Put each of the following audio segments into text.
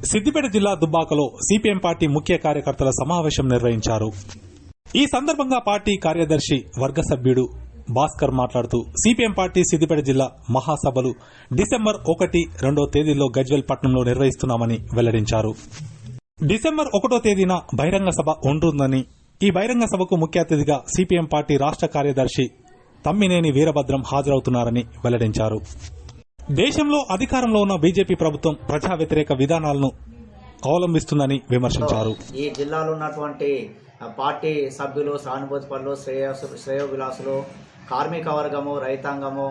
సిద్దిపేట జిల్లా దుబ్బాకలో CPM party ముఖ్య కార్యకర్తల సమావేశం నిర్వహించారు. ఈ సందర్భంగా పార్టీ కార్యదర్శి వర్గ సభ్యుడు భాస్కర్ మాట్లాడుతూ సిపిఎం పార్టీ సిద్దిపేట జిల్లా మహాసభలు డిసెంబర్ 1, 2 తేదీల్లో గజ్వేల్ పట్టణంలో నిర్వహిస్తున్నామని వెల్లడించారు. డిసెంబర్ 1 తేదీన బహిరంగ సభ ఉంటుందని, ఈ బహిరంగ సభకు ముఖ్య అతిథిగా సిపిఎం పార్టీ రాష్ట్ర కార్యదర్శి తమ్మినేని వీరభద్రం హాజరవుతున్నారని వెల్లడించారు. దేశంలో అధికారంలో ఉన్న బీజేపీ ప్రభుత్వం ప్రజా వ్యతిరేక విధానాలను అవలంబిస్తుందని విమర్శించారు. ఈ జిల్లాలో ఉన్నటువంటి పార్టీ సభ్యులు, సానుభూతి పనులు, శ్రేయోభిలాసులు, కార్మిక వర్గము, రైతాంగము,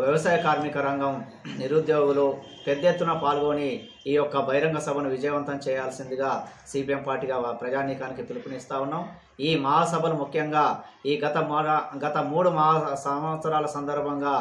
వ్యవసాయ కార్మిక రంగం, నిరుద్యోగులు పెద్ద ఎత్తున పాల్గొని ఈ యొక్క బహిరంగ సభను విజయవంతం చేయాల్సిందిగా సిపిఎం పార్టీగా ప్రజానీకానికి పిలుపునిస్తా ఉన్నాం. ఈ మహాసభలు ముఖ్యంగా ఈ గత 3 సంవత్సరాల సందర్భంగా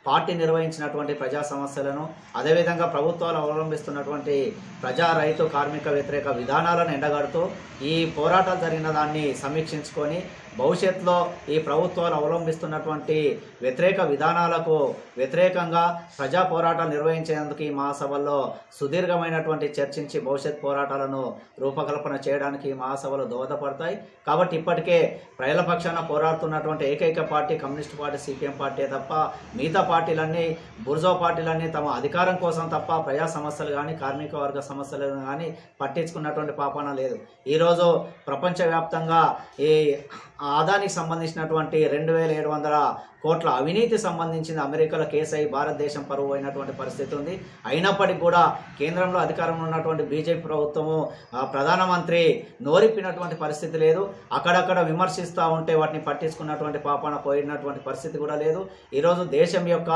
పార్టీ నిర్వహించినటువంటి ప్రజా సమస్యలను, అదేవిధంగా ప్రభుత్వాలు అవలంబిస్తున్నటువంటి ప్రజా, రైతు, కార్మిక వ్యతిరేక విధానాలను ఎండగడుతూ ఈ పోరాటాలు జరిగిన దాన్ని సమీక్షించుకొని భవిష్యత్తులో ఈ ప్రభుత్వాలు అవలంబిస్తున్నటువంటి వ్యతిరేక విధానాలకు వ్యతిరేకంగా ప్రజా పోరాటాలు నిర్వహించేందుకు ఈ మహాసభల్లో సుదీర్ఘమైనటువంటి చర్చించి భవిష్యత్ పోరాటాలను రూపకల్పన చేయడానికి ఈ మహాసభలు దోహదపడతాయి. కాబట్టి ఇప్పటికే ప్రజల పక్షాన పోరాడుతున్నటువంటి ఏకైక party communist party CPM party తప్ప మిగతా పార్టీలన్నీ, బుర్జో పార్టీలన్నీ తమ అధికారం కోసం తప్ప ప్రజా సమస్యలు కానీ, కార్మిక వర్గ సమస్యలను కానీ పట్టించుకున్నటువంటి పాపాన లేదు. ఈరోజు ప్రపంచవ్యాప్తంగా ఈ ఆదానికి సంబంధించినటువంటి 2700 కోట్ల అవినీతి సంబంధించిన అమెరికాలో కేసు అయి భారతదేశం పరువు అయినటువంటి పరిస్థితి ఉంది. అయినప్పటికీ కూడా కేంద్రంలో అధికారంలో ఉన్నటువంటి బీజేపీ ప్రభుత్వము, ప్రధానమంత్రి నోరిప్పినటువంటి పరిస్థితి లేదు. అక్కడక్కడ విమర్శిస్తూ ఉంటే వాటిని పట్టించుకున్నటువంటి పాపాన పోయినటువంటి పరిస్థితి కూడా లేదు. ఈరోజు దేశం యొక్క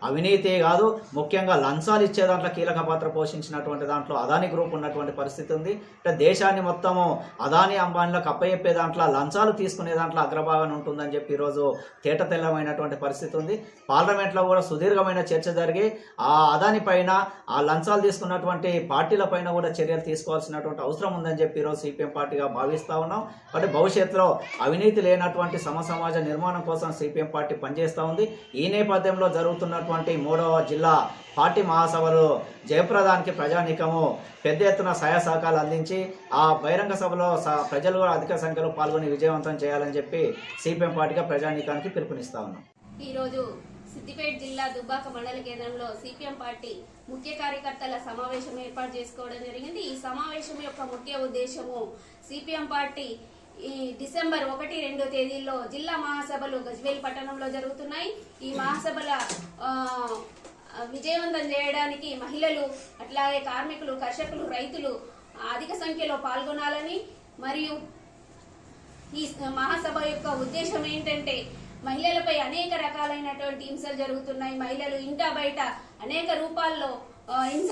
అవినీతి కాదు, ముఖ్యంగా లంచాలు ఇచ్చే దాంట్లో కీలక పాత్ర పోషించినటువంటి దాంట్లో అదానీ గ్రూప్ ఉన్నటువంటి పరిస్థితి ఉంది. అంటే దేశాన్ని మొత్తము అదానీ, అంబానీలకు అప్పచెప్పే దాంట్లో, లంచాలు తీసుకునే దాంట్లో అగ్రభాగాన్ని ఉంటుందని చెప్పి ఈరోజు తేట తెల్లమైనటువంటి పరిస్థితి ఉంది. పార్లమెంట్లో కూడా సుదీర్ఘమైన చర్చ జరిగి ఆ అదాని పైన, ఆ లంచాలు తీసుకున్నటువంటి పార్టీల పైన కూడా చర్యలు తీసుకోవాల్సినటువంటి అవసరం ఉందని చెప్పి ఈరోజు సిపిఎం పార్టీగా భావిస్తా ఉన్నాం. అంటే భవిష్యత్తులో అవినీతి లేనటువంటి సమాజ నిర్మాణం కోసం సిపిఎం పార్టీ పనిచేస్తూ ఉంది. ఈ నేపథ్యంలో జరుగుతున్నటువంటి 3వ జిల్లా పార్టీ మహాసభలు జయప్రదానికి ప్రజానీకము పెద్ద ఎత్తున సహాయ సహకారాలు అందించి ఆ బహిరంగ సభలో ప్రజలు కూడా అధిక సంఖ్యలో పాల్గొని విజయవంతం చేయాలని చెప్పి సిపిఎం పార్టీగా ప్రజానీకానికి పిలుపునిస్తా ఉన్నాం. ఈరోజు సిద్దిపేట జిల్లా దుబ్బాక మండల కేంద్రంలో సిపిఎం పార్టీ ముఖ్య కార్యకర్తల సమావేశం ఏర్పాటు చేసుకోవడం జరిగింది. ఈ సమావేశం యొక్క ముఖ్య ఉద్దేశము సిపిఎం పార్టీ ఈ డిసెంబర్ 1, 2 తేదీల్లో జిల్లా మహాసభలు గజ్వేల్ పట్టణంలో జరుగుతున్నాయి. ఈ మహాసభల విజయవంతం చేయడానికి మహిళలు, అట్లాగే కార్మికులు, కర్షకులు, రైతులు అధిక సంఖ్యలో పాల్గొనాలని, మరియు ఈ మహాసభ యొక్క ఉద్దేశం ఏంటంటే మహిళలపై అనేక రకాలైనటువంటి హింసలు జరుగుతున్నాయి. మహిళలు ఇంటా బయట అనేక రూపాల్లో హింస